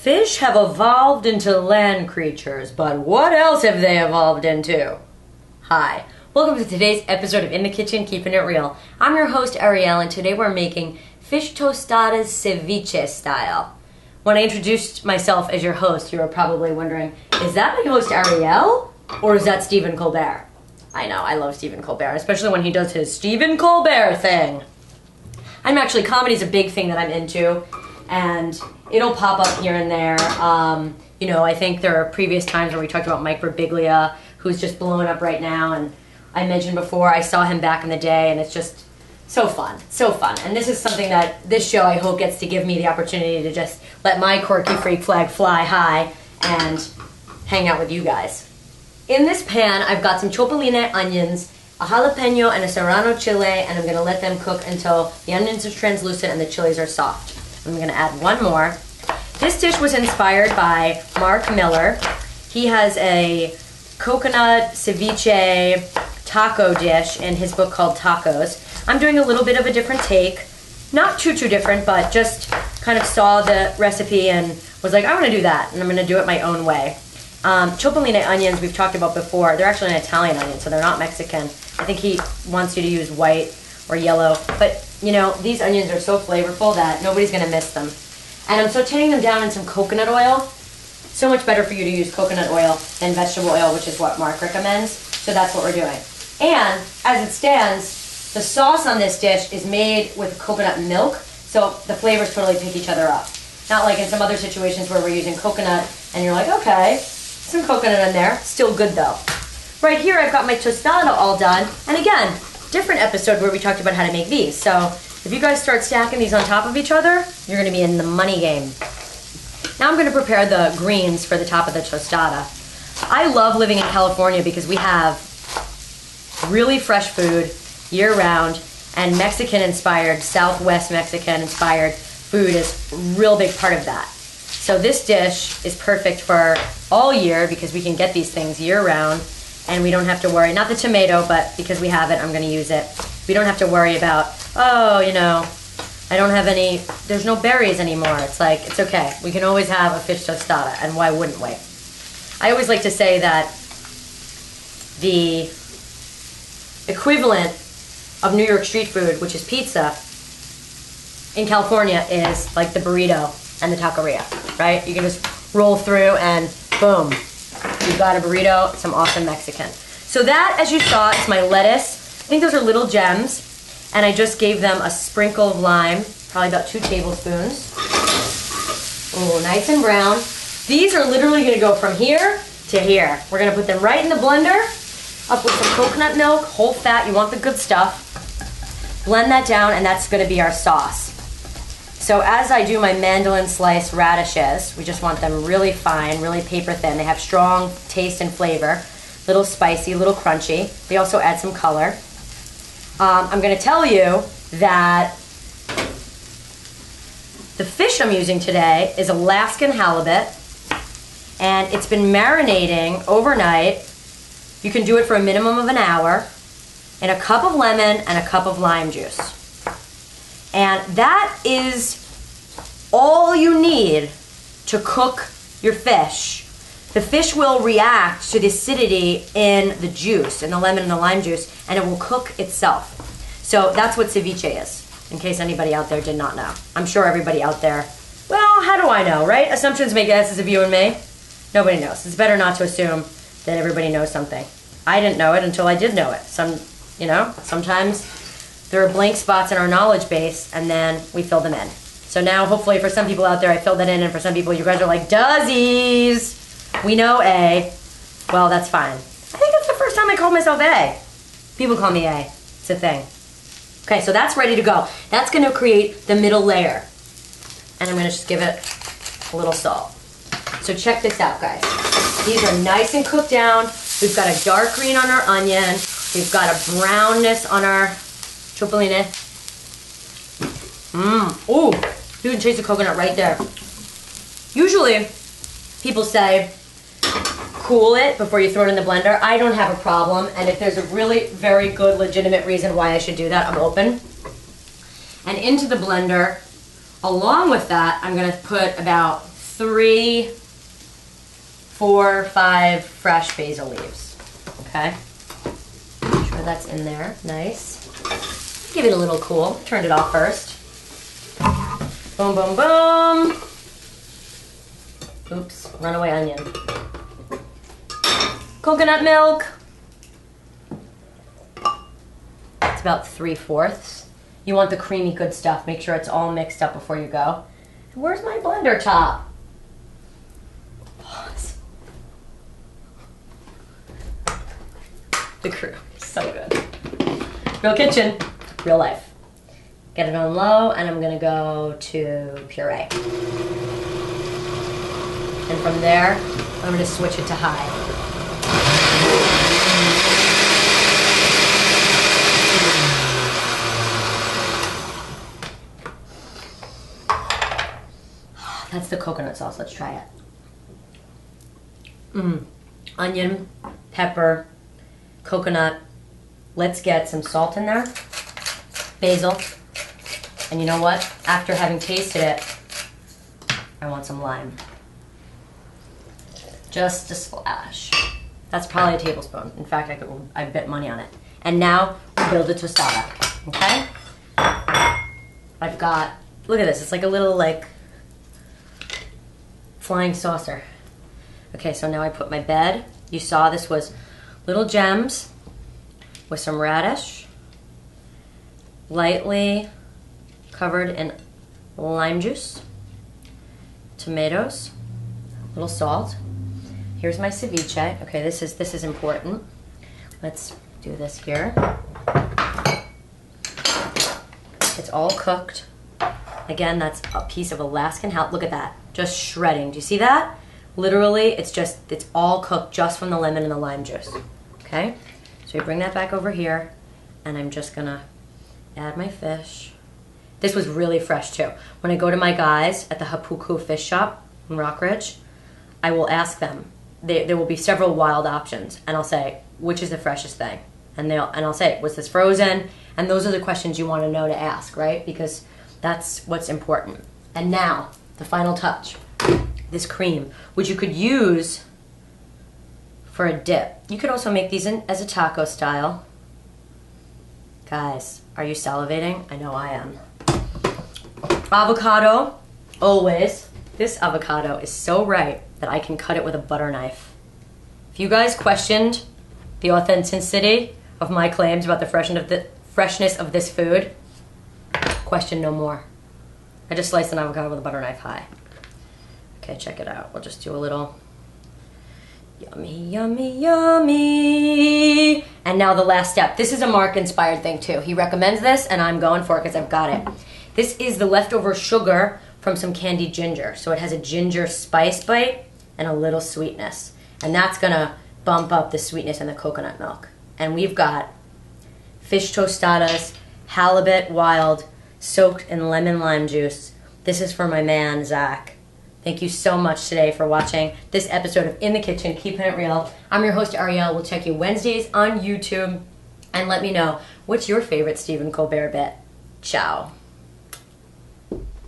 Fish have evolved into land creatures, but what else have they evolved into? Hi, welcome to today's episode of In the Kitchen, Keeping It Real. I'm your host, Ariyele, and today we're making fish tostadas ceviche style. When I introduced myself as your host, you were probably wondering, is that my host Ariyele, or is that Stephen Colbert? I know, I love Stephen Colbert, especially when he does his Stephen Colbert thing. Comedy's a big thing that I'm into, and it'll pop up here and there. I think there are previous times where we talked about Mike Birbiglia, who's just blowing up right now, and I mentioned before I saw him back in the day, and it's just so fun, so fun. And this is something that this show, I hope, gets to give me the opportunity to just let my quirky freak flag fly high and hang out with you guys. In this pan, I've got some chopoline onions, a jalapeno, and a serrano chile, and I'm gonna let them cook until the onions are translucent and the chilies are soft. I'm gonna add one more. This dish was inspired by Mark Miller. He has a coconut ceviche taco dish in his book called Tacos. I'm doing a little bit of a different take. Not too different, but just kind of saw the recipe and was like, I wanna do that, and I'm gonna do it my own way. Chopoline onions we've talked about before. They're actually an Italian onion, so they're not Mexican. I think he wants you to use white or yellow, but these onions are so flavorful that nobody's gonna miss them. And I'm sauteing them down in some coconut oil. So much better for you to use coconut oil than vegetable oil, which is what Mark recommends. So that's what we're doing. And as it stands, the sauce on this dish is made with coconut milk, so the flavors totally pick each other up. Not like in some other situations where we're using coconut and you're like, okay, some coconut in there, still good though. Right here I've got my tostada all done, and again, different episode where we talked about how to make these. So if you guys start stacking these on top of each other, you're gonna be in the money game. Now I'm gonna prepare the greens for the top of the tostada. I love living in California because we have really fresh food year round, and Mexican inspired, Southwest Mexican inspired food is a real big part of that. So this dish is perfect for all year because we can get these things year round and we don't have to worry, not the tomato, but because we have it, I'm gonna use it. We don't have to worry about, I don't have any, there's no berries anymore. It's like, it's okay. We can always have a fish tostada, and why wouldn't we? I always like to say that the equivalent of New York street food, which is pizza, in California is like the burrito and the taqueria, right? You can just roll through and boom, you've got a burrito, some awesome Mexican. So that, as you saw, is my lettuce. I think those are little gems, and I just gave them a sprinkle of lime, probably about 2 tablespoons. Ooh, nice and brown. These are literally gonna go from here to here. We're gonna put them right in the blender, up with some coconut milk, whole fat, you want the good stuff. Blend that down, and that's gonna be our sauce. So as I do my mandolin sliced radishes, we just want them really fine, really paper thin. They have strong taste and flavor, little spicy, little crunchy. They also add some color. I'm gonna tell you that the fish I'm using today is Alaskan halibut, and it's been marinating overnight. You can do it for a minimum of an hour in a cup of lemon and a cup of lime juice. And that is all you need to cook your fish. The fish will react to the acidity in the juice, in the lemon and the lime juice, and it will cook itself. So that's what ceviche is, in case anybody out there did not know. I'm sure everybody out there, well, how do I know, right? Assumptions make asses of you and me. Nobody knows. It's better not to assume that everybody knows something. I didn't know it until I did know it. Sometimes there are blank spots in our knowledge base, and then we fill them in. So now, hopefully, for some people out there, I filled that in, and for some people, you guys are like, doesies! We know A. Well, that's fine. I think that's the first time I called myself A. People call me A. It's a thing. Okay, so that's ready to go. That's gonna create the middle layer. And I'm gonna just give it a little salt. So check this out, guys. These are nice and cooked down. We've got a dark green on our onion. We've got a brownness on our chopoline. Ooh, you can taste the coconut right there. Usually, people say, cool it before you throw it in the blender. I don't have a problem, and if there's a really very good legitimate reason why I should do that, I'm open. And into the blender, along with that, I'm gonna put about 3, 4, 5 fresh basil leaves. Okay? Make sure that's in there. Nice. Give it a little cool. Turned it off first. Boom, boom, boom. Oops, runaway onion. Coconut milk. It's about 3/4. You want the creamy good stuff. Make sure it's all mixed up before you go. Where's my blender top? Pause. The crew, so good. Real kitchen, real life. Get it on low, and I'm gonna go to puree. And from there, I'm gonna switch it to high. That's the coconut sauce. Let's try it. Onion, pepper, coconut. Let's get some salt in there. Basil. And you know what? After having tasted it, I want some lime. Just a splash. That's probably a tablespoon. In fact, I bet money on it. And now we build a tostada. Okay? I've got, look at this. It's like a little flying saucer. Okay, so now I put my bed. You saw this was little gems with some radish, lightly covered in lime juice, tomatoes, a little salt. Here's my ceviche. Okay, this is important. Let's do this here. It's all cooked. Again, that's a piece of Alaskan Halibut. Look at that, just shredding. Do you see that? Literally, it's all cooked just from the lemon and the lime juice. Okay, so we bring that back over here, and I'm just gonna add my fish. This was really fresh too. When I go to my guys at the Hapuku fish shop in Rockridge, I will ask them. There will be several wild options, and I'll say, which is the freshest thing? And I'll say, was this frozen? And those are the questions you want to know to ask, right? Because that's what's important. And now, the final touch. This cream, which you could use for a dip. You could also make these as a taco style. Guys, are you salivating? I know I am. Avocado, always. This avocado is so ripe that I can cut it with a butter knife. If you guys questioned the authenticity of my claims about the freshness of this food, question no more. I just sliced an avocado with a butter knife high. Okay, check it out. We'll just do a little yummy, yummy, yummy. And now the last step. This is a Mark-inspired thing too. He recommends this, and I'm going for it because I've got it. This is the leftover sugar from some candied ginger. So it has a ginger spice bite and a little sweetness. And that's gonna bump up the sweetness in the coconut milk. And we've got fish tostadas, halibut wild, soaked in lemon lime juice. This is for my man, Zach. Thank you so much today for watching this episode of In the Kitchen, Keeping It Real. I'm your host, Ariyele. We'll check you Wednesdays on YouTube. And let me know, what's your favorite Stephen Colbert bit? Ciao.